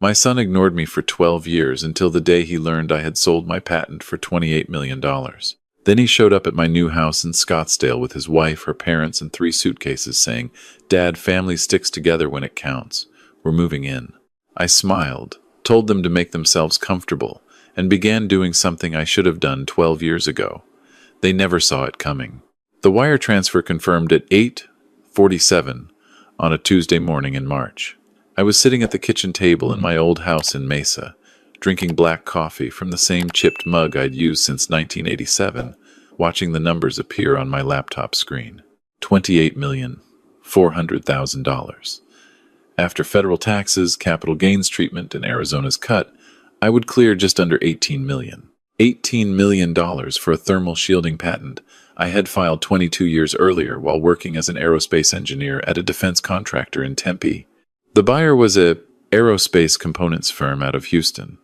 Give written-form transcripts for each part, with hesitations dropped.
My son ignored me for 12 years until the day he learned I had sold my patent for $28 million. Then he showed up at my new house in Scottsdale with his wife, her parents, and 3 suitcases saying, "Dad, family sticks together when it counts. We're moving in." I smiled, told them to make themselves comfortable, and began doing something I should have done 12 years ago. They never saw it coming. The wire transfer confirmed at 8:47 on a Tuesday morning in March. I was sitting at the kitchen table in my old house in Mesa, drinking black coffee from the same chipped mug I'd used since 1987, watching the numbers appear on my laptop screen. $28,400,000. After federal taxes, capital gains treatment, and Arizona's cut, I would clear just under $18 million. $18 million for a thermal shielding patent I had filed 22 years earlier while working as an aerospace engineer at a defense contractor in Tempe. The buyer was a aerospace components firm out of Houston.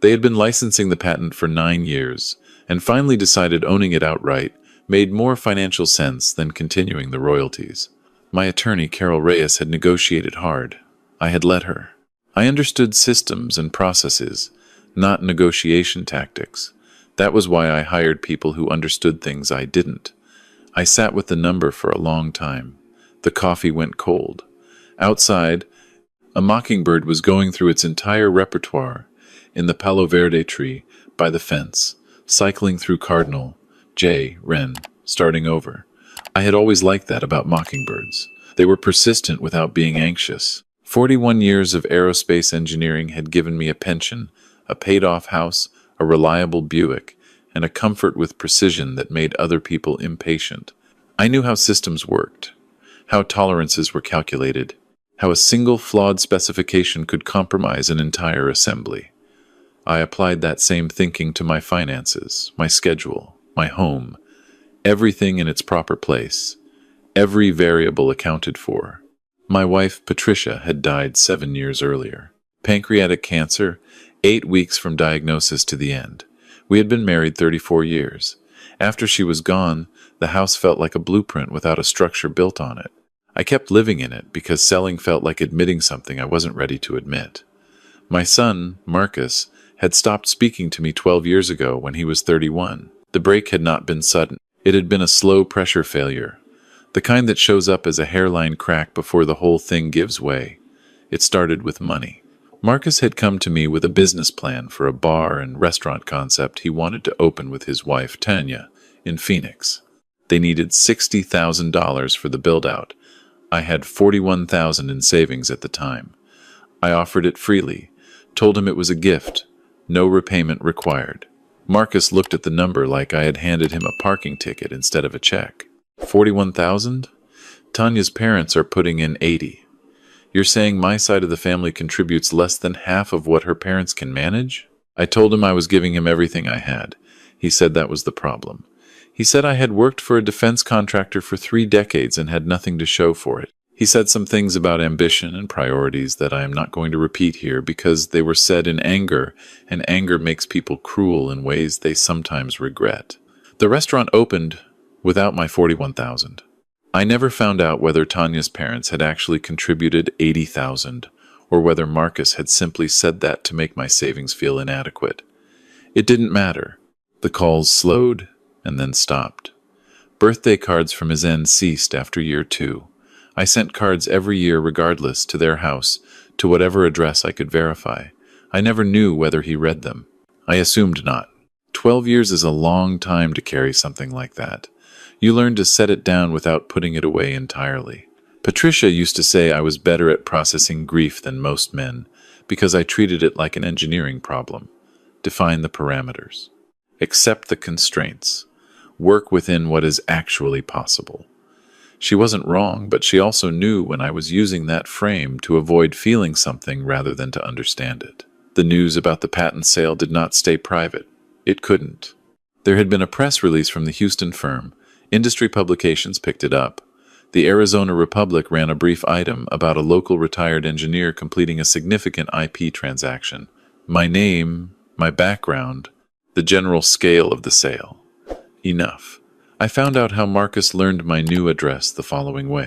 They had been licensing the patent for 9 years and finally decided owning it outright made more financial sense than continuing the royalties. My attorney, Carol Reyes, had negotiated hard. I had let her. I understood systems and processes, not negotiation tactics. That was why I hired people who understood things I didn't. I sat with the number for a long time. The coffee went cold. Outside, a mockingbird was going through its entire repertoire in the Palo Verde tree by the fence, cycling through Cardinal, J, Wren, starting over. I had always liked that about mockingbirds. They were persistent without being anxious. 41 years of aerospace engineering had given me a pension, a paid-off house, a reliable Buick, and a comfort with precision that made other people impatient. I knew how systems worked, how tolerances were calculated, how a single flawed specification could compromise an entire assembly. I applied that same thinking to my finances, my schedule, my home, everything in its proper place, every variable accounted for. My wife, Patricia, had died 7 years earlier. Pancreatic cancer, 8 weeks from diagnosis to the end. We had been married 34 years. After she was gone, the house felt like a blueprint without a structure built on it. I kept living in it because selling felt like admitting something I wasn't ready to admit. My son, Marcus, had stopped speaking to me 12 years ago when he was 31. The break had not been sudden. It had been a slow pressure failure, the kind that shows up as a hairline crack before the whole thing gives way. It started with money. Marcus had come to me with a business plan for a bar and restaurant concept he wanted to open with his wife, Tanya, in Phoenix. They needed $60,000 for the build-out. I had $41,000 in savings at the time. I offered it freely, told him it was a gift, no repayment required. Marcus looked at the number like I had handed him a parking ticket instead of a check. 41,000? Tanya's parents are putting in 80. You're saying my side of the family contributes less than half of what her parents can manage? I told him I was giving him everything I had. He said that was the problem. He said I had worked for a defense contractor for 3 decades and had nothing to show for it. He said some things about ambition and priorities that I am not going to repeat here because they were said in anger, and anger makes people cruel in ways they sometimes regret. The restaurant opened without my $41,000. I never found out whether Tanya's parents had actually contributed $80,000 or whether Marcus had simply said that to make my savings feel inadequate. It didn't matter. The calls slowed and then stopped. Birthday cards from his end ceased after year 2. I sent cards every year regardless to their house, to whatever address I could verify. I never knew whether he read them. I assumed not. 12 years is a long time to carry something like that. You learn to set it down without putting it away entirely. Patricia used to say I was better at processing grief than most men because I treated it like an engineering problem. Define the parameters. Accept the constraints. Work within what is actually possible. She wasn't wrong, but she also knew when I was using that frame to avoid feeling something rather than to understand it. The news about the patent sale did not stay private. It couldn't. There had been a press release from the Houston firm. Industry publications picked it up. The Arizona Republic ran a brief item about a local retired engineer completing a significant IP transaction. My name, my background, the general scale of the sale. Enough. I found out how Marcus learned my new address the following way.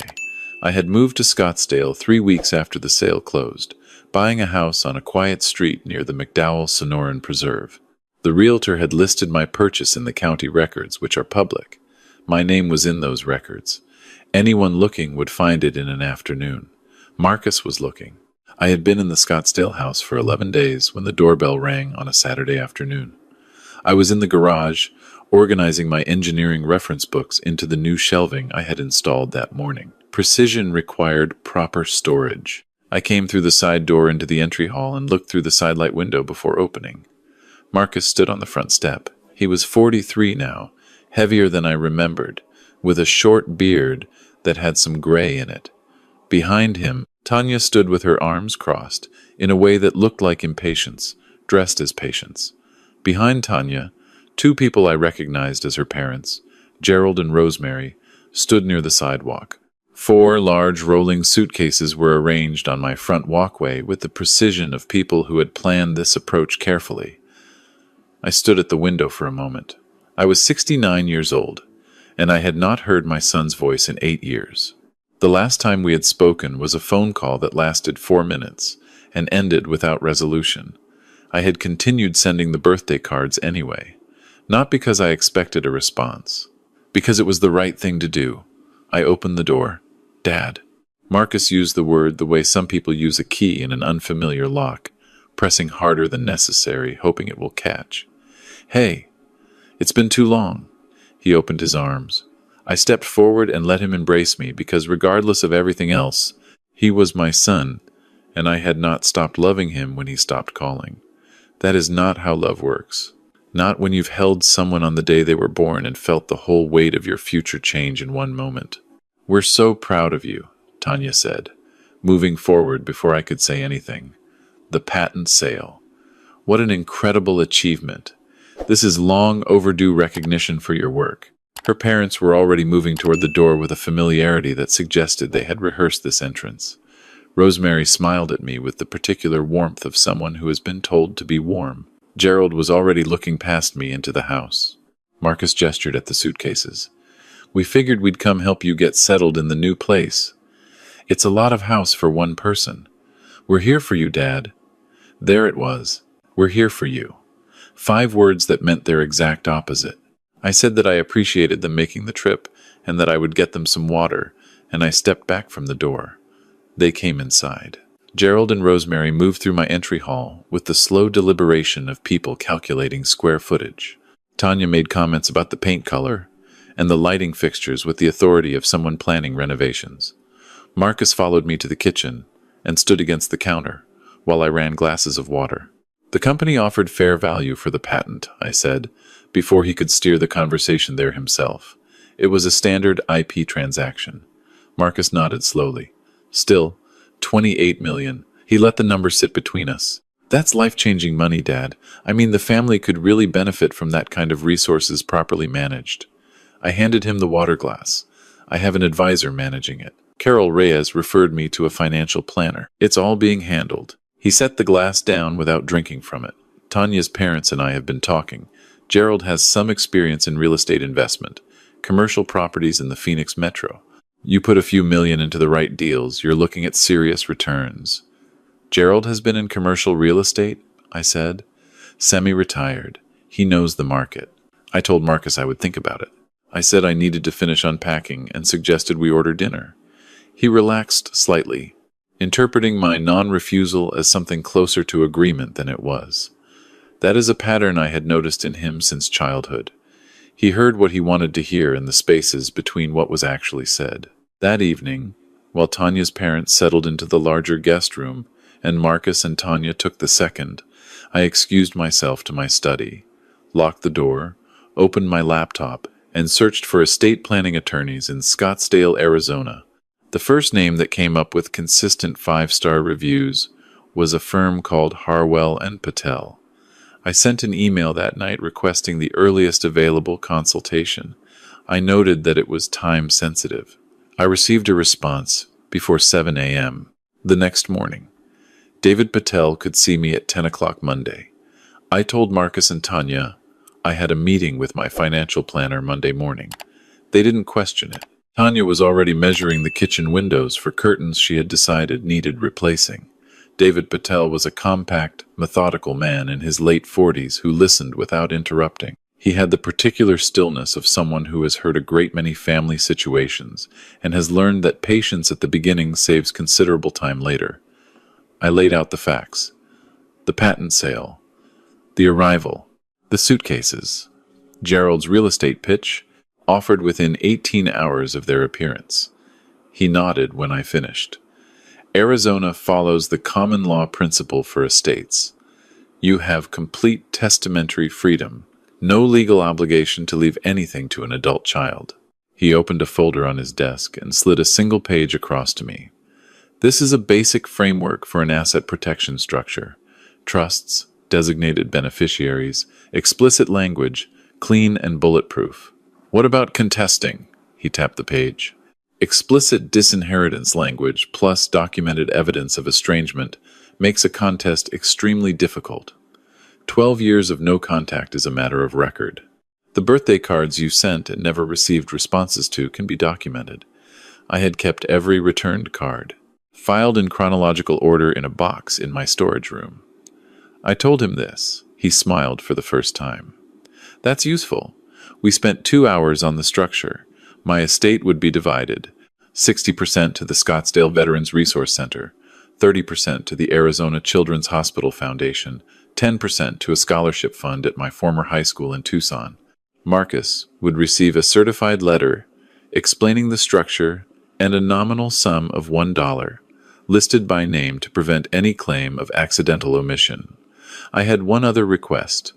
I had moved to Scottsdale 3 weeks after the sale closed, buying a house on a quiet street near the McDowell-Sonoran Preserve. The realtor had listed my purchase in the county records, which are public. My name was in those records. Anyone looking would find it in an afternoon. Marcus was looking. I had been in the Scottsdale house for 11 days when the doorbell rang on a Saturday afternoon. I was in the garage, organizing my engineering reference books into the new shelving I had installed that morning. Precision required proper storage. I came through the side door into the entry hall and looked through the sidelight window before opening. Marcus stood on the front step. He was 43 now, heavier than I remembered, with a short beard that had some gray in it. Behind him, Tanya stood with her arms crossed, in a way that looked like impatience, dressed as patience. Behind Tanya, two people I recognized as her parents, Gerald and Rosemary, stood near the sidewalk. 4 large rolling suitcases were arranged on my front walkway with the precision of people who had planned this approach carefully. I stood at the window for a moment. I was 69 years old, and I had not heard my son's voice in 8 years. The last time we had spoken was a phone call that lasted 4 minutes and ended without resolution. I had continued sending the birthday cards anyway, not because I expected a response, because it was the right thing to do. I opened the door. Dad. Marcus used the word the way some people use a key in an unfamiliar lock, pressing harder than necessary, hoping it will catch. Hey, it's been too long. He opened his arms. I stepped forward and let him embrace me because regardless of everything else, he was my son, and I had not stopped loving him when he stopped calling. That is not how love works. Not when you've held someone on the day they were born and felt the whole weight of your future change in one moment. We're so proud of you, Tanya said, moving forward before I could say anything. The patent sale. What an incredible achievement. This is long overdue recognition for your work. Her parents were already moving toward the door with a familiarity that suggested they had rehearsed this entrance. Rosemary smiled at me with the particular warmth of someone who has been told to be warm. Gerald was already looking past me into the house. Marcus gestured at the suitcases. We figured we'd come help you get settled in the new place. It's a lot of house for one person. We're here for you, Dad. There it was. We're here for you. 5 words that meant their exact opposite. I said that I appreciated them making the trip and that I would get them some water, and I stepped back from the door. They came inside. Gerald and Rosemary moved through my entry hall with the slow deliberation of people calculating square footage. Tanya made comments about the paint color and the lighting fixtures with the authority of someone planning renovations. Marcus followed me to the kitchen and stood against the counter while I ran glasses of water. The company offered fair value for the patent, I said, before he could steer the conversation there himself. It was a standard IP transaction. Marcus nodded slowly. Still, 28 million. He let the number sit between us. That's life-changing money, Dad. I mean, the family could really benefit from that kind of resources properly managed. I handed him the water glass. I have an advisor managing it. Carol Reyes referred me to a financial planner. It's all being handled. He set the glass down without drinking from it. Tanya's parents and I have been talking. Gerald has some experience in real estate investment, commercial properties in the Phoenix metro. You put a few million into the right deals, you're looking at serious returns. Gerald has been in commercial real estate, I said. Semi-retired. He knows the market. I told Marcus I would think about it. I said I needed to finish unpacking and suggested we order dinner. He relaxed slightly, interpreting my non-refusal as something closer to agreement than it was. That is a pattern I had noticed in him since childhood. He heard what he wanted to hear in the spaces between what was actually said. That evening, while Tanya's parents settled into the larger guest room and Marcus and Tanya took the second, I excused myself to my study, locked the door, opened my laptop, and searched for estate planning attorneys in Scottsdale, Arizona. The first name that came up with consistent 5-star reviews was a firm called Harwell and Patel. I sent an email that night requesting the earliest available consultation. I noted that it was time sensitive. I received a response before 7 a.m. the next morning. David Patel could see me at 10 o'clock Monday. I told Marcus and Tanya I had a meeting with my financial planner Monday morning. They didn't question it. Tanya was already measuring the kitchen windows for curtains she had decided needed replacing. David Patel was a compact, methodical man in his late 40s who listened without interrupting. He had the particular stillness of someone who has heard a great many family situations and has learned that patience at the beginning saves considerable time later. I laid out the facts. The patent sale, the arrival, the suitcases, Gerald's real estate pitch, offered within 18 hours of their appearance. He nodded when I finished. Arizona follows the common law principle for estates. You have complete testamentary freedom, no legal obligation to leave anything to an adult child. He opened a folder on his desk and slid a single page across to me. This is a basic framework for an asset protection structure. Trusts, designated beneficiaries, explicit language, clean and bulletproof. What about contesting? He tapped the page. Explicit disinheritance language plus documented evidence of estrangement makes a contest extremely difficult. 12 years of no contact is a matter of record. The birthday cards you sent and never received responses to can be documented. I had kept every returned card, filed in chronological order in a box in my storage room. I told him this. He smiled for the first time. That's useful. We spent 2 hours on the structure. My estate would be divided, 60% to the Scottsdale Veterans Resource Center, 30% to the Arizona Children's Hospital Foundation, 10% to a scholarship fund at my former high school in Tucson. Marcus would receive a certified letter explaining the structure and a nominal sum of $1, listed by name to prevent any claim of accidental omission. I had one other request.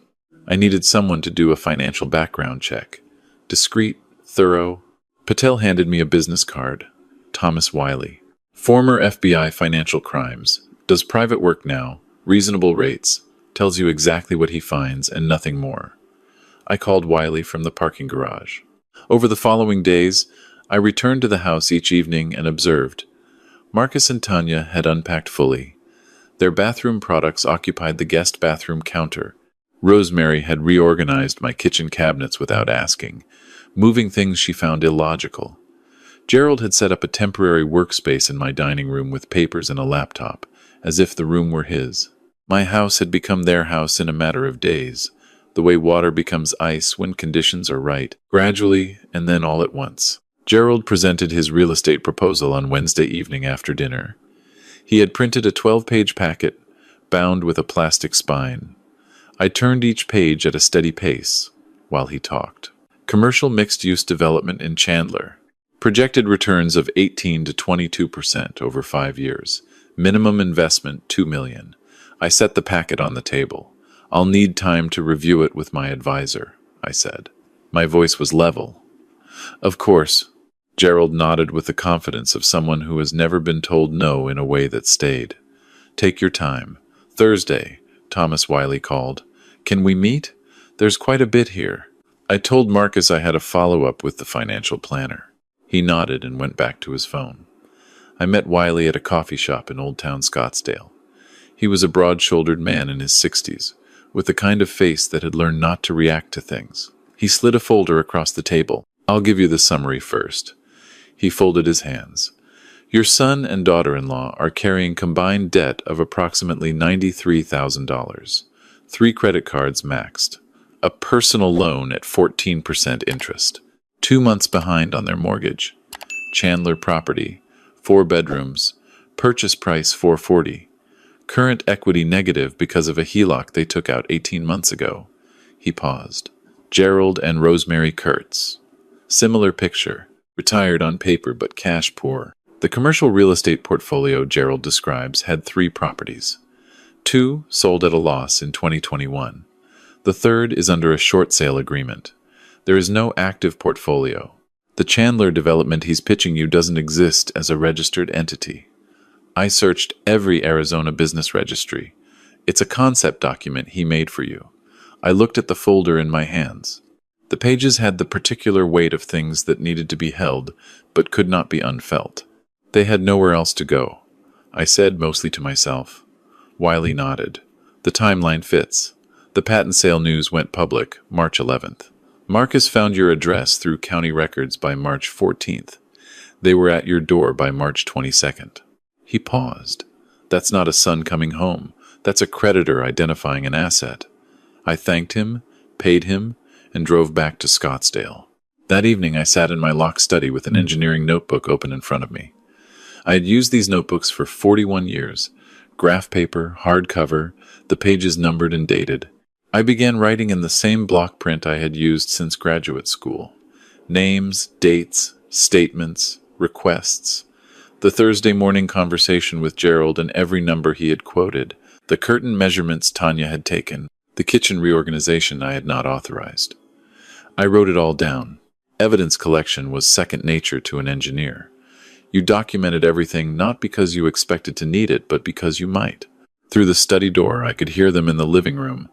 I needed someone to do a financial background check. Discreet, thorough. Patel handed me a business card. Thomas Wiley. Former FBI financial crimes. Does private work now. Reasonable rates. Tells you exactly what he finds and nothing more. I called Wiley from the parking garage. Over the following days, I returned to the house each evening and observed. Marcus and Tanya had unpacked fully. Their bathroom products occupied the guest bathroom counter. Rosemary had reorganized my kitchen cabinets without asking, moving things she found illogical. Gerald had set up a temporary workspace in my dining room with papers and a laptop, as if the room were his. My house had become their house in a matter of days, the way water becomes ice when conditions are right, gradually and then all at once. Gerald presented his real estate proposal on Wednesday evening after dinner. He had printed a 12-page packet, bound with a plastic spine. I turned each page at a steady pace while he talked. Commercial mixed-use development in Chandler. Projected returns of 18 to 22% over 5 years. Minimum investment $2 million. I set the packet on the table. I'll need time to review it with my advisor, I said. My voice was level. Of course. Gerald nodded with the confidence of someone who has never been told no in a way that stayed. Take your time. Thursday, Thomas Wiley called. Can we meet? There's quite a bit here. I told Marcus I had a follow-up with the financial planner. He nodded and went back to his phone. I met Wiley at a coffee shop in Old Town Scottsdale. He was a broad-shouldered man in his 60s, with the kind of face that had learned not to react to things. He slid a folder across the table. I'll give you the summary first. He folded his hands. Your son and daughter-in-law are carrying combined debt of approximately $93,000. 3 credit cards maxed. A personal loan at 14% interest. 2 months behind on their mortgage. Chandler property. 4 bedrooms. Purchase price $440. Current equity negative because of a HELOC they took out 18 months ago. He paused. Gerald and Rosemary Kurtz. Similar picture. Retired on paper but cash poor. The commercial real estate portfolio Gerald describes had 3 properties. 2 sold at a loss in 2021. The third is under a short sale agreement. There is no active portfolio. The Chandler development he's pitching you doesn't exist as a registered entity. I searched every Arizona business registry. It's a concept document he made for you. I looked at the folder in my hands. The pages had the particular weight of things that needed to be held, but could not be unfelt. They had nowhere else to go. I said, mostly to myself. Wiley nodded. The timeline fits. The patent sale news went public March 11th. Marcus found your address through county records by March 14th. They were at your door by March 22nd. He paused. That's not a son coming home. That's a creditor identifying an asset. I thanked him, paid him, and drove back to Scottsdale. That evening I sat in my locked study with an engineering notebook open in front of me. I had used these notebooks for 41 years. Graph paper, hardcover, the pages numbered and dated. I began writing in the same block print I had used since graduate school. Names, dates, statements, requests. The Thursday morning conversation with Gerald and every number he had quoted. The curtain measurements Tanya had taken. The kitchen reorganization I had not authorized. I wrote it all down. Evidence collection was second nature to an engineer. You documented everything not because you expected to need it, but because you might. Through the study door, I could hear them in the living room.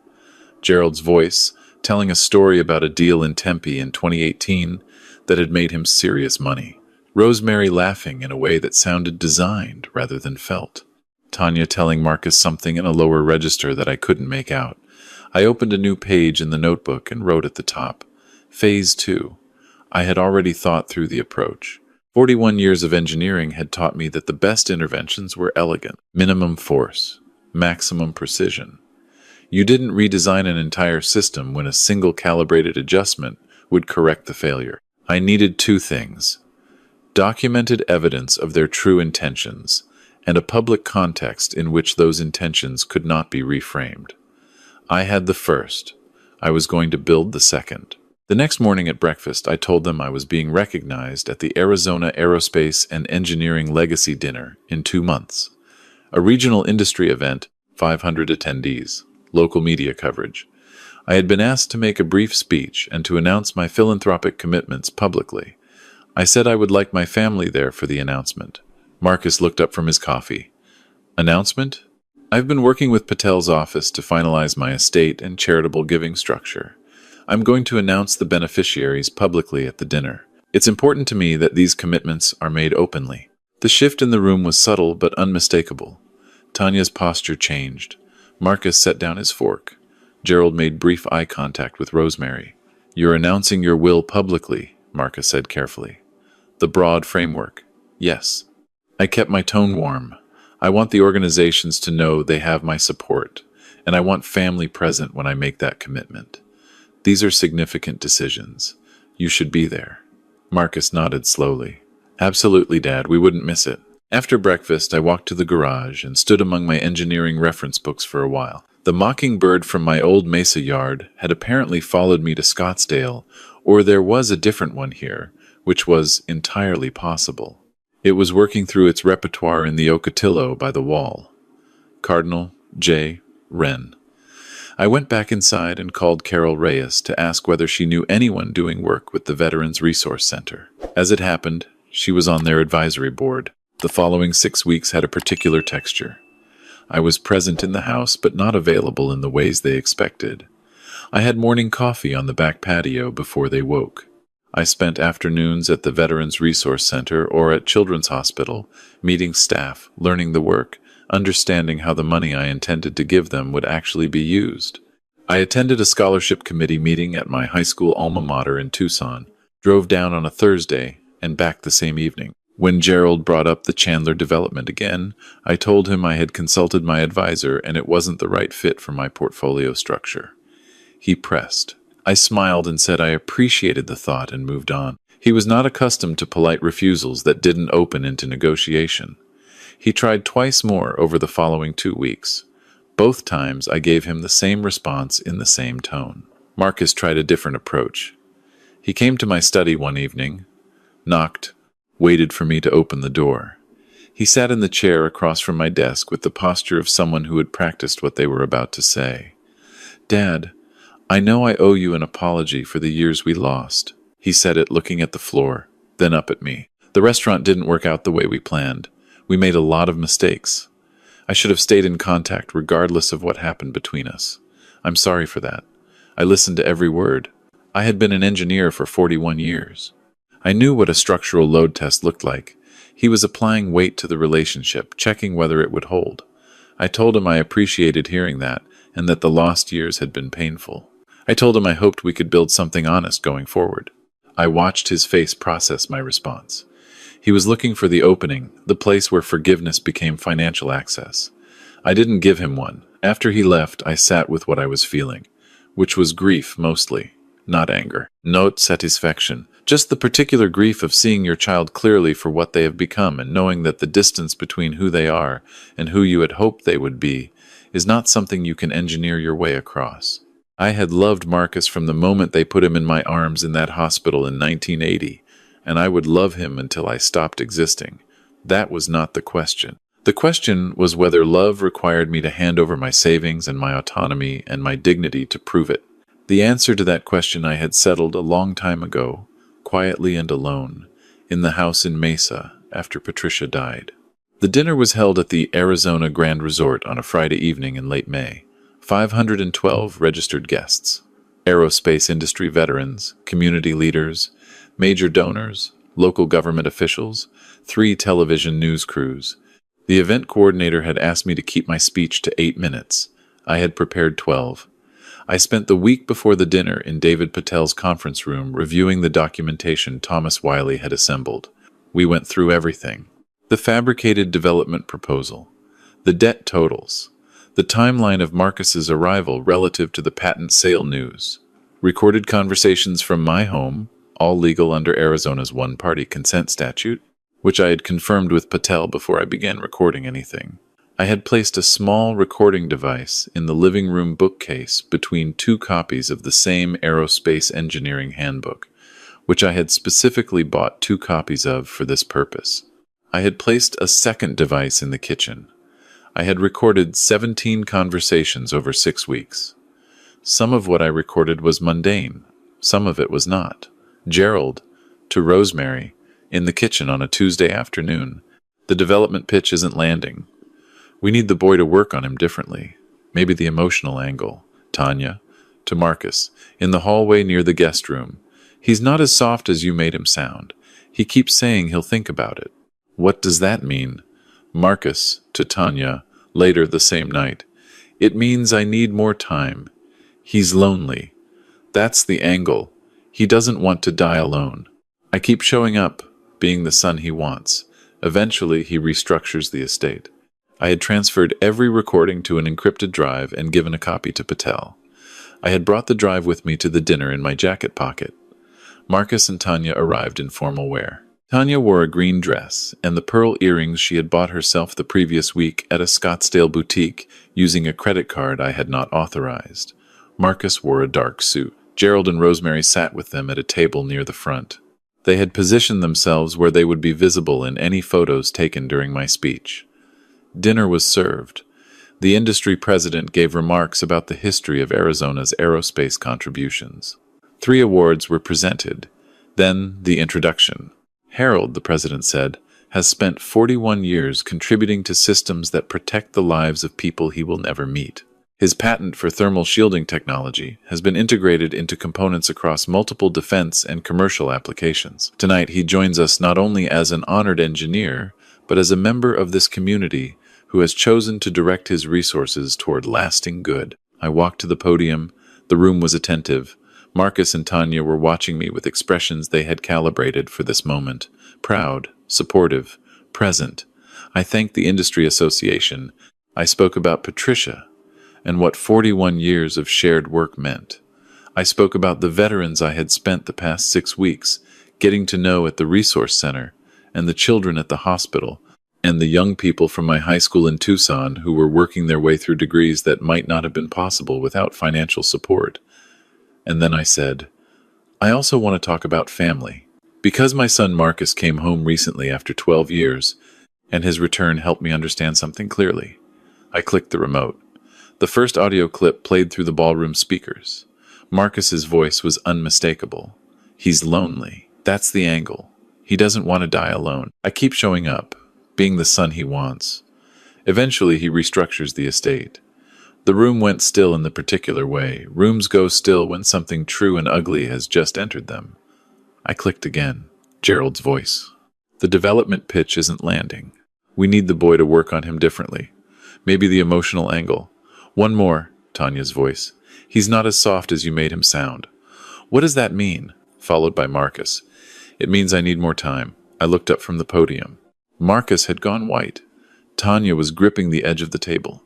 Gerald's voice, telling a story about a deal in Tempe in 2018 that had made him serious money. Rosemary laughing in a way that sounded designed rather than felt. Tanya telling Marcus something in a lower register that I couldn't make out. I opened a new page in the notebook and wrote at the top, Phase 2. I had already thought through the approach. 41 years of engineering had taught me that the best interventions were elegant, minimum force, maximum precision. You didn't redesign an entire system when a single calibrated adjustment would correct the failure. I needed two things: documented evidence of their true intentions, and a public context in which those intentions could not be reframed. I had the first. I was going to build the second. The next morning at breakfast, I told them I was being recognized at the Arizona Aerospace and Engineering Legacy Dinner in 2 months. A regional industry event, 500 attendees, local media coverage. I had been asked to make a brief speech and to announce my philanthropic commitments publicly. I said I would like my family there for the announcement. Marcus looked up from his coffee. Announcement? I've been working with Patel's office to finalize my estate and charitable giving structure. I'm going to announce the beneficiaries publicly at the dinner. It's important to me that these commitments are made openly. The shift in the room was subtle but unmistakable. Tanya's posture changed. Marcus set down his fork. Gerald made brief eye contact with Rosemary. You're announcing your will publicly, Marcus said carefully. The broad framework. Yes. I kept my tone warm. I want the organizations to know they have my support, and I want family present when I make that commitment. These are significant decisions. You should be there. Marcus nodded slowly. Absolutely, Dad. We wouldn't miss it. After breakfast, I walked to the garage and stood among my engineering reference books for a while. The mockingbird from my old Mesa yard had apparently followed me to Scottsdale, or there was a different one here, which was entirely possible. It was working through its repertoire in the Ocotillo by the wall. Cardinal, Jay, Wren. I went back inside and called Carol Reyes to ask whether she knew anyone doing work with the Veterans Resource Center. As it happened, she was on their advisory board. The following 6 weeks had a particular texture. I was present in the house, but not available in the ways they expected. I had morning coffee on the back patio before they woke. I spent afternoons at the Veterans Resource Center or at Children's Hospital, meeting staff, learning the work, understanding how the money I intended to give them would actually be used. I attended a scholarship committee meeting at my high school alma mater in Tucson, drove down on a Thursday, and back the same evening. When Gerald brought up the Chandler development again, I told him I had consulted my advisor and it wasn't the right fit for my portfolio structure. He pressed. I smiled and said I appreciated the thought and moved on. He was not accustomed to polite refusals that didn't open into negotiation. He tried twice more over the following 2 weeks. Both times I gave him the same response in the same tone. Marcus tried a different approach. He came to my study one evening, knocked, waited for me to open the door. He sat in the chair across from my desk with the posture of someone who had practiced what they were about to say. Dad, I know I owe you an apology for the years we lost. He said it looking at the floor, then up at me. The restaurant didn't work out the way we planned. We made a lot of mistakes. I should have stayed in contact regardless of what happened between us. I'm sorry for that. I listened to every word. I had been an engineer for 41 years. I knew what a structural load test looked like. He was applying weight to the relationship, checking whether it would hold. I told him I appreciated hearing that, and that the lost years had been painful. I told him I hoped we could build something honest going forward. I watched his face process my response. He was looking for the opening, the place where forgiveness became financial access. I didn't give him one. After he left, I sat with what I was feeling, which was grief mostly, not anger. Not satisfaction. Just the particular grief of seeing your child clearly for what they have become and knowing that the distance between who they are and who you had hoped they would be is not something you can engineer your way across. I had loved Marcus from the moment they put him in my arms in that hospital in 1980, and I would love him until I stopped existing. That was not the question. The question was whether love required me to hand over my savings and my autonomy and my dignity to prove it. The answer to that question I had settled a long time ago, quietly and alone, in the house in Mesa after Patricia died. The dinner was held at the Arizona Grand Resort on a Friday evening in late May. 512 registered guests, aerospace industry veterans, community leaders, major donors, local government officials, 3 television news crews. The event coordinator had asked me to keep my speech to 8 minutes. I had prepared 12. I spent the week before the dinner in David Patel's conference room reviewing the documentation Thomas Wiley had assembled. We went through everything. The fabricated development proposal, the debt totals, the timeline of Marcus's arrival relative to the patent sale news, recorded conversations from my home, all legal under Arizona's one-party consent statute, which I had confirmed with Patel before I began recording anything. I had placed a small recording device in the living room bookcase between 2 copies of the same aerospace engineering handbook, which I had specifically bought 2 copies of for this purpose. I had placed a second device in the kitchen. I had recorded 17 conversations over 6 weeks. Some of what I recorded was mundane. Some of it was not. Gerald, to Rosemary, in the kitchen on a Tuesday afternoon. The development pitch isn't landing. We need the boy to work on him differently. Maybe the emotional angle. Tanya, to Marcus, in the hallway near the guest room. He's not as soft as you made him sound. He keeps saying he'll think about it. What does that mean? Marcus, to Tanya, later the same night. It means I need more time. He's lonely. That's the angle. He doesn't want to die alone. I keep showing up, being the son he wants. Eventually, he restructures the estate. I had transferred every recording to an encrypted drive and given a copy to Patel. I had brought the drive with me to the dinner in my jacket pocket. Marcus and Tanya arrived in formal wear. Tanya wore a green dress and the pearl earrings she had bought herself the previous week at a Scottsdale boutique using a credit card I had not authorized. Marcus wore a dark suit. Gerald and Rosemary sat with them at a table near the front. They had positioned themselves where they would be visible in any photos taken during my speech. Dinner was served. The industry president gave remarks about the history of Arizona's aerospace contributions. 3 awards were presented. Then the introduction. Harold, the president said, has spent 41 years contributing to systems that protect the lives of people he will never meet. His patent for thermal shielding technology has been integrated into components across multiple defense and commercial applications. Tonight, he joins us not only as an honored engineer, but as a member of this community who has chosen to direct his resources toward lasting good. I walked to the podium. The room was attentive. Marcus and Tanya were watching me with expressions they had calibrated for this moment. Proud, supportive, present. I thanked the industry association. I spoke about Patricia and what 41 years of shared work meant. I spoke about the veterans I had spent the past 6 weeks getting to know at the resource center, and the children at the hospital, and the young people from my high school in Tucson who were working their way through degrees that might not have been possible without financial support. And then I said, I also want to talk about family. Because my son Marcus came home recently after 12 years, and his return helped me understand something clearly. I clicked the remote. The first audio clip played through the ballroom speakers. Marcus's voice was unmistakable. He's lonely. That's the angle. He doesn't want to die alone. I keep showing up, being the son he wants. Eventually, he restructures the estate. The room went still in the particular way. Rooms go still when something true and ugly has just entered them. I clicked again. Gerald's voice. The development pitch isn't landing. We need the boy to work on him differently. Maybe the emotional angle. One more, Tanya's voice. He's not as soft as you made him sound. What does that mean? Followed by Marcus. It means I need more time. I looked up from the podium. Marcus had gone white. Tanya was gripping the edge of the table.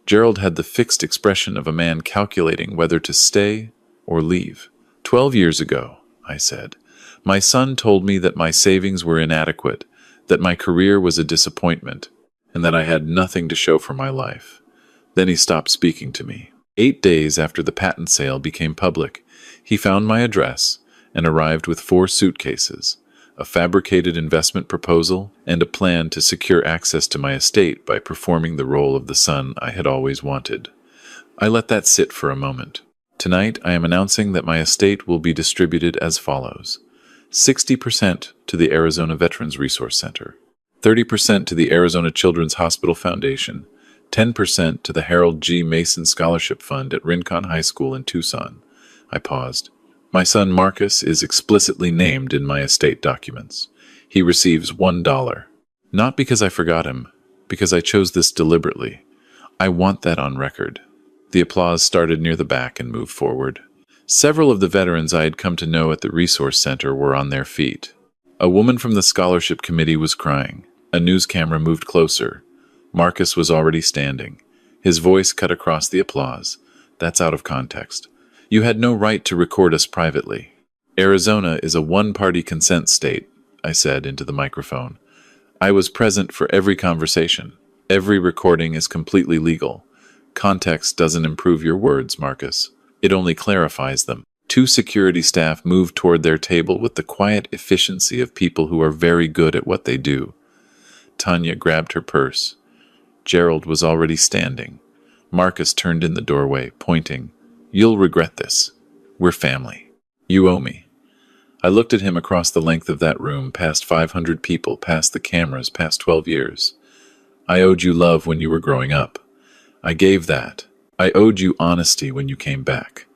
Gerald had the fixed expression of a man calculating whether to stay or leave. 12 years ago, I said, my son told me that my savings were inadequate, that my career was a disappointment, and that I had nothing to show for my life. Then he stopped speaking to me. 8 days after the patent sale became public, he found my address and arrived with 4 suitcases, a fabricated investment proposal, and a plan to secure access to my estate by performing the role of the son I had always wanted. I let that sit for a moment. Tonight, I am announcing that my estate will be distributed as follows: 60% to the Arizona Veterans Resource Center, 30% to the Arizona Children's Hospital Foundation, 10% to the Harold G. Mason Scholarship Fund at Rincon High School in Tucson. I paused. My son Marcus is explicitly named in my estate documents. He receives $1. Not because I forgot him, because I chose this deliberately. I want that on record. The applause started near the back and moved forward. Several of the veterans I had come to know at the resource center were on their feet. A woman from the scholarship committee was crying. A news camera moved closer. Marcus was already standing. His voice cut across the applause. That's out of context. You had no right to record us privately. Arizona is a one-party consent state, I said into the microphone. I was present for every conversation. Every recording is completely legal. Context doesn't improve your words, Marcus. It only clarifies them. 2 security staff moved toward their table with the quiet efficiency of people who are very good at what they do. Tanya grabbed her purse. Gerald was already standing. Marcus turned in the doorway, pointing. You'll regret this. We're family. You owe me. I looked at him across the length of that room, past 500 people, past the cameras, past 12 years. I owed you love when you were growing up. I gave that. I owed you honesty when you came back.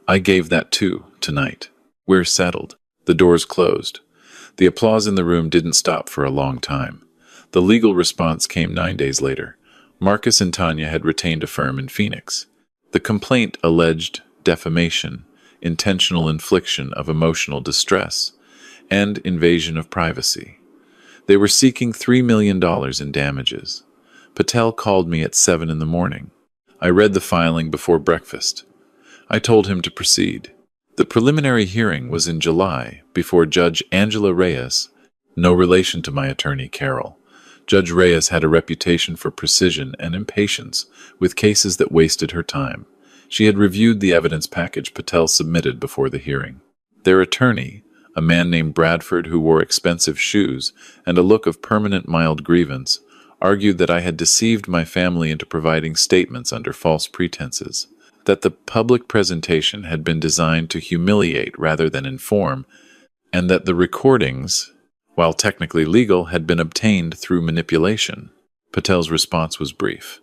I gave that too, tonight. We're settled. The doors closed. The applause in the room didn't stop for a long time. The legal response came 9 days later. Marcus and Tanya had retained a firm in Phoenix. The complaint alleged defamation, intentional infliction of emotional distress, and invasion of privacy. They were seeking $3 million in damages. Patel called me at 7 in the morning. I read the filing before breakfast. I told him to proceed. The preliminary hearing was in July before Judge Angela Reyes, no relation to my attorney, Carol. Judge Reyes had a reputation for precision and impatience with cases that wasted her time. She had reviewed the evidence package Patel submitted before the hearing. Their attorney, a man named Bradford who wore expensive shoes and a look of permanent mild grievance, argued that I had deceived my family into providing statements under false pretenses, that the public presentation had been designed to humiliate rather than inform, and that the recordings, while technically legal, had been obtained through manipulation. Patel's response was brief.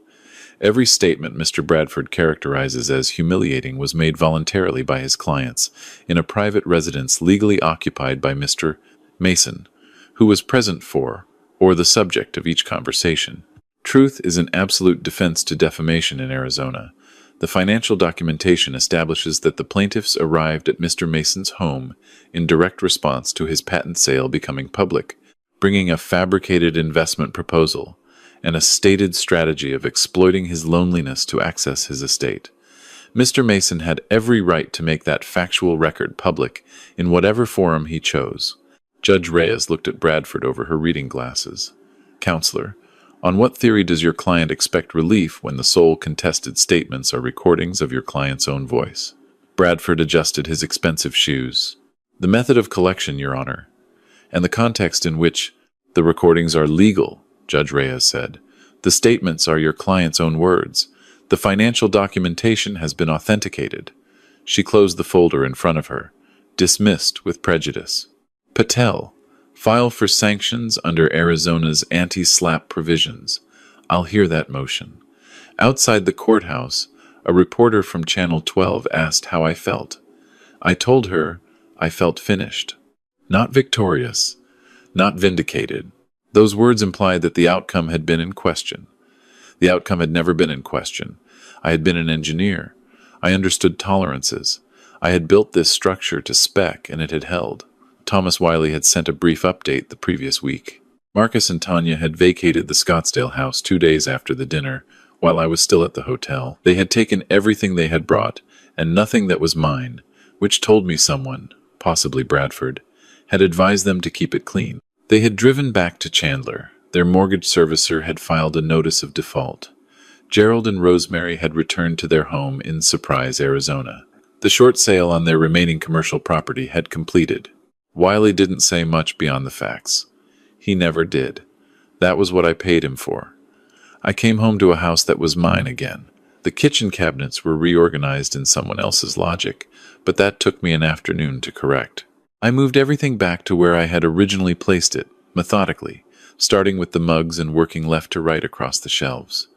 Every statement Mr. Bradford characterizes as humiliating was made voluntarily by his clients in a private residence legally occupied by Mr. Mason, who was present for, or the subject of each conversation. Truth is an absolute defense to defamation in Arizona. The financial documentation establishes that the plaintiffs arrived at Mr. Mason's home in direct response to his patent sale becoming public, bringing a fabricated investment proposal and a stated strategy of exploiting his loneliness to access his estate. Mr. Mason had every right to make that factual record public in whatever forum he chose. Judge Reyes looked at Bradford over her reading glasses. Counselor, on what theory does your client expect relief when the sole contested statements are recordings of your client's own voice? Bradford adjusted his expensive shoes. The method of collection, Your Honor, and the context in which the recordings are legal, Judge Reyes said. The statements are your client's own words. The financial documentation has been authenticated. She closed the folder in front of her. Dismissed with prejudice. Patel, file for sanctions under Arizona's anti-SLAPP provisions. I'll hear that motion. Outside the courthouse, a reporter from Channel 12 asked how I felt. I told her I felt finished. Not victorious. Not vindicated. Those words implied that the outcome had been in question. The outcome had never been in question. I had been an engineer. I understood tolerances. I had built this structure to spec, and it had held. Thomas Wiley had sent a brief update the previous week. Marcus and Tanya had vacated the Scottsdale house 2 days after the dinner, while I was still at the hotel. They had taken everything they had brought, and nothing that was mine, which told me someone, possibly Bradford, had advised them to keep it clean. They had driven back to Chandler. Their mortgage servicer had filed a notice of default. Gerald and Rosemary had returned to their home in Surprise, Arizona. The short sale on their remaining commercial property had completed. Wiley didn't say much beyond the facts. He never did. That was what I paid him for. I came home to a house that was mine again. The kitchen cabinets were reorganized in someone else's logic, but that took me an afternoon to correct. I moved everything back to where I had originally placed it, methodically, starting with the mugs and working left to right across the shelves.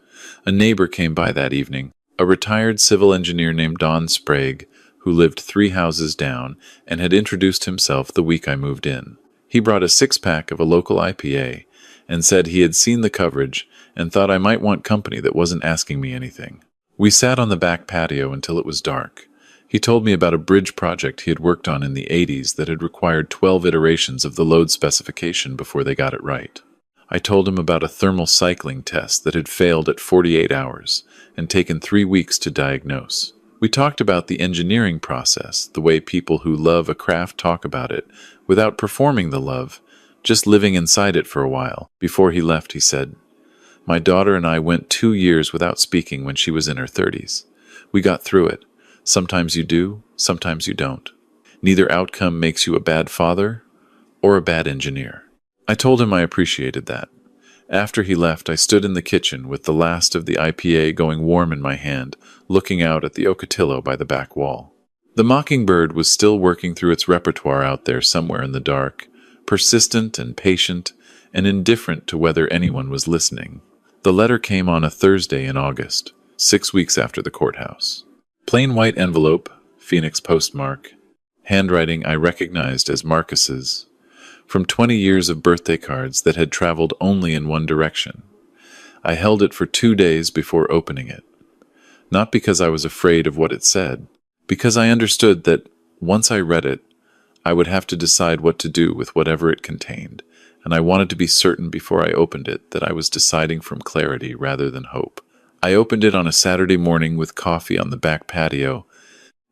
A neighbor came by that evening, a retired civil engineer named Don Sprague, who lived 3 houses down and had introduced himself the week I moved in. He brought a 6-pack of a local IPA and said he had seen the coverage and thought I might want company that wasn't asking me anything. We sat on the back patio until it was dark. He told me about a bridge project he had worked on in the 80s that had required 12 iterations of the load specification before they got it right. I told him about a thermal cycling test that had failed at 48 hours and taken 3 weeks to diagnose. We talked about the engineering process, the way people who love a craft talk about it, without performing the love, just living inside it for a while. Before he left, he said, "My daughter and I went 2 years without speaking when she was in her 30s. We got through it. Sometimes you do, sometimes you don't. Neither outcome makes you a bad father or a bad engineer." I told him I appreciated that. After he left, I stood in the kitchen with the last of the IPA going warm in my hand, looking out at the Ocotillo by the back wall. The Mockingbird was still working through its repertoire out there somewhere in the dark, persistent and patient, and indifferent to whether anyone was listening. The letter came on a Thursday in August, 6 weeks after the courthouse. Plain white envelope, Phoenix postmark, handwriting I recognized as Marcus's, from 20 years of birthday cards that had traveled only in one direction. I held it for 2 days before opening it. Not because I was afraid of what it said, because I understood that, once I read it, I would have to decide what to do with whatever it contained, and I wanted to be certain before I opened it that I was deciding from clarity rather than hope. I opened it on a Saturday morning with coffee on the back patio,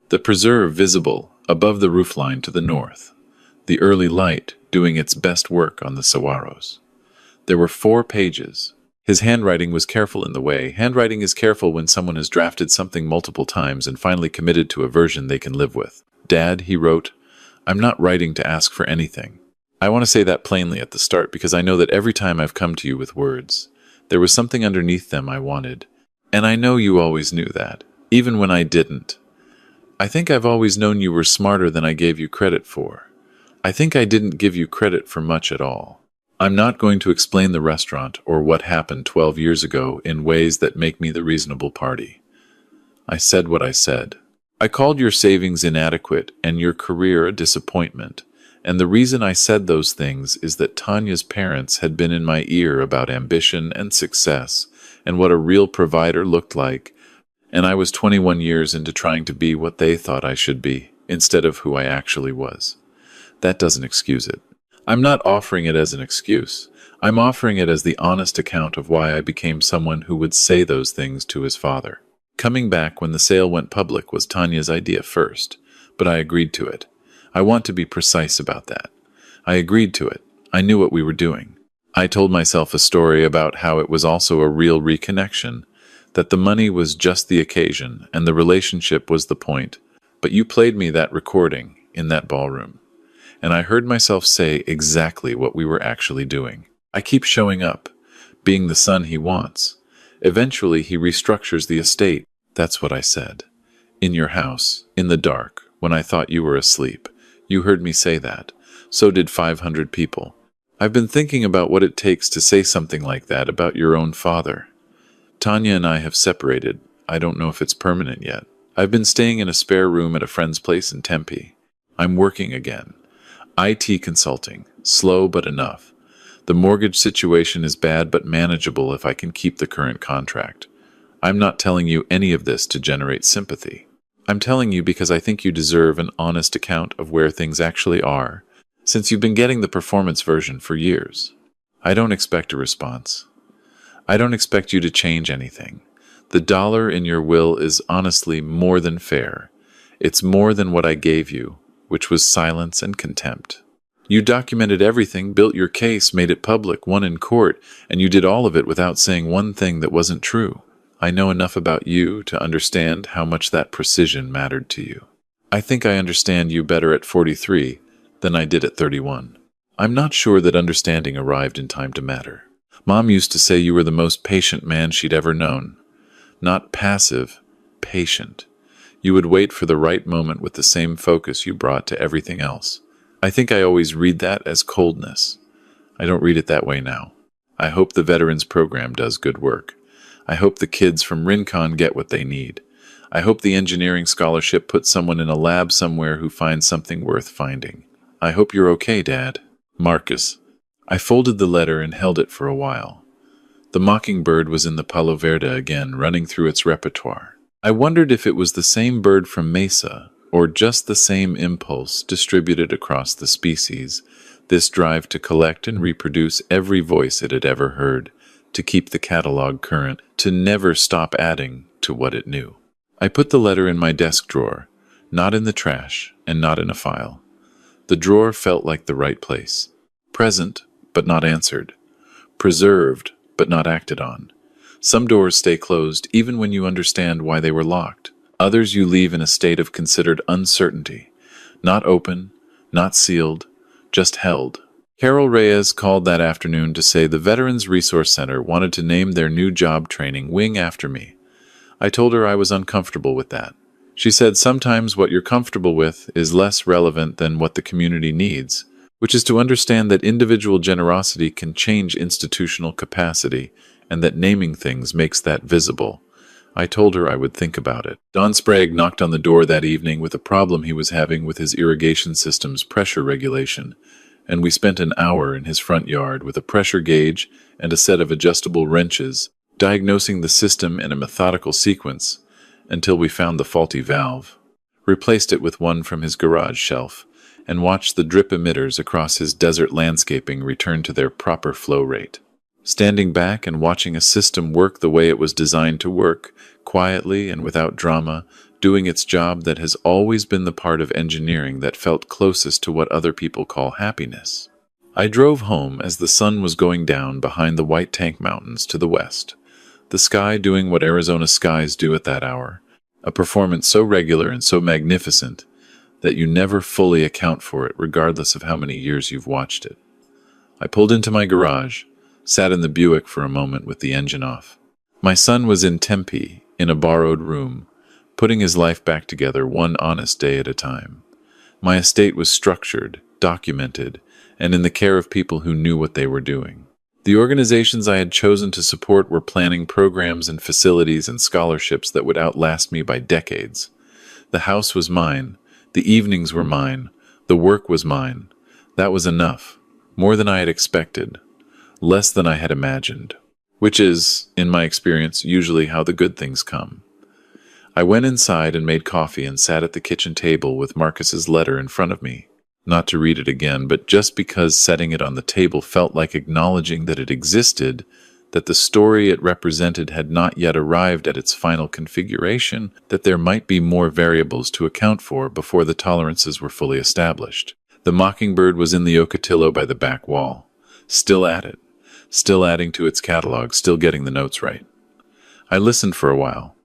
the preserve visible above the roofline to the north, the early light doing its best work on the saguaros. There were 4 pages. His handwriting was careful in the way. Handwriting is careful when someone has drafted something multiple times and finally committed to a version they can live with. "Dad," he wrote, "I'm not writing to ask for anything. I want to say that plainly at the start because I know that every time I've come to you with words, there was something underneath them I wanted. And I know you always knew that, even when I didn't. I think I've always known you were smarter than I gave you credit for. I think I didn't give you credit for much at all. I'm not going to explain the restaurant or what happened 12 years ago in ways that make me the reasonable party. I said what I said. I called your savings inadequate and your career a disappointment, and the reason I said those things is that Tanya's parents had been in my ear about ambition and success and what a real provider looked like, and I was 21 years into trying to be what they thought I should be, instead of who I actually was. That doesn't excuse it. I'm not offering it as an excuse. I'm offering it as the honest account of why I became someone who would say those things to his father. Coming back when the sale went public was Tanya's idea first, but I agreed to it. I want to be precise about that. I agreed to it. I knew what we were doing. I told myself a story about how it was also a real reconnection, that the money was just the occasion and the relationship was the point. But you played me that recording in that ballroom, and I heard myself say exactly what we were actually doing. I keep showing up, being the son he wants. Eventually he restructures the estate. That's what I said. In your house, in the dark, when I thought you were asleep. You heard me say that. So did 500 people. I've been thinking about what it takes to say something like that about your own father. Tanya and I have separated. I don't know if it's permanent yet. I've been staying in a spare room at a friend's place in Tempe. I'm working again. IT consulting. Slow but enough. The mortgage situation is bad but manageable if I can keep the current contract. I'm not telling you any of this to generate sympathy. I'm telling you because I think you deserve an honest account of where things actually are, since you've been getting the performance version for years. I don't expect a response. I don't expect you to change anything. The dollar in your will is honestly more than fair. It's more than what I gave you, which was silence and contempt. You documented everything, built your case, made it public, won in court, and you did all of it without saying one thing that wasn't true. I know enough about you to understand how much that precision mattered to you. I think I understand you better at 43 than I did at 31. I'm not sure that understanding arrived in time to matter. Mom used to say you were the most patient man she'd ever known. Not passive, patient. You would wait for the right moment with the same focus you brought to everything else. I think I always read that as coldness. I don't read it that way now. I hope the Veterans Program does good work. I hope the kids from Rincon get what they need. I hope the engineering scholarship puts someone in a lab somewhere who finds something worth finding. I hope you're okay, Dad. Marcus. I folded the letter and held it for a while. The mockingbird was in the Palo Verde again, running through its repertoire. I wondered if it was the same bird from Mesa, or just the same impulse distributed across the species, this drive to collect and reproduce every voice it had ever heard, to keep the catalog current, to never stop adding to what it knew. I put the letter in my desk drawer, not in the trash and not in a file. The drawer felt like the right place. Present, but not answered. Preserved, but not acted on. Some doors stay closed even when you understand why they were locked. Others you leave in a state of considered uncertainty. Not open, not sealed, just held. Carol Reyes called that afternoon to say the Veterans Resource Center wanted to name their new job training wing after me. I told her I was uncomfortable with that. She said sometimes what you're comfortable with is less relevant than what the community needs, which is to understand that individual generosity can change institutional capacity and that naming things makes that visible. I told her I would think about it. Don Sprague knocked on the door that evening with a problem he was having with his irrigation system's pressure regulation, and we spent an hour in his front yard with a pressure gauge and a set of adjustable wrenches, diagnosing the system in a methodical sequence until we found the faulty valve, replaced it with one from his garage shelf, and watched the drip emitters across his desert landscaping return to their proper flow rate. Standing back and watching a system work the way it was designed to work, quietly and without drama, doing its job that has always been the part of engineering that felt closest to what other people call happiness. I drove home as the sun was going down behind the White Tank Mountains to the west, the sky doing what Arizona skies do at that hour, a performance so regular and so magnificent that you never fully account for it regardless of how many years you've watched it. I pulled into my garage, sat in the Buick for a moment with the engine off. My son was in Tempe, in a borrowed room, putting his life back together one honest day at a time. My estate was structured, documented, and in the care of people who knew what they were doing. The organizations I had chosen to support were planning programs and facilities and scholarships that would outlast me by decades. The house was mine, the evenings were mine, the work was mine. That was enough, more than I had expected, less than I had imagined, which is, in my experience, usually how the good things come. I went inside and made coffee and sat at the kitchen table with Marcus's letter in front of me, not to read it again, but just because setting it on the table felt like acknowledging that it existed, that the story it represented had not yet arrived at its final configuration, that there might be more variables to account for before the tolerances were fully established. The mockingbird was in the Ocotillo by the back wall, still at it, still adding to its catalog, still getting the notes right. I listened for a while,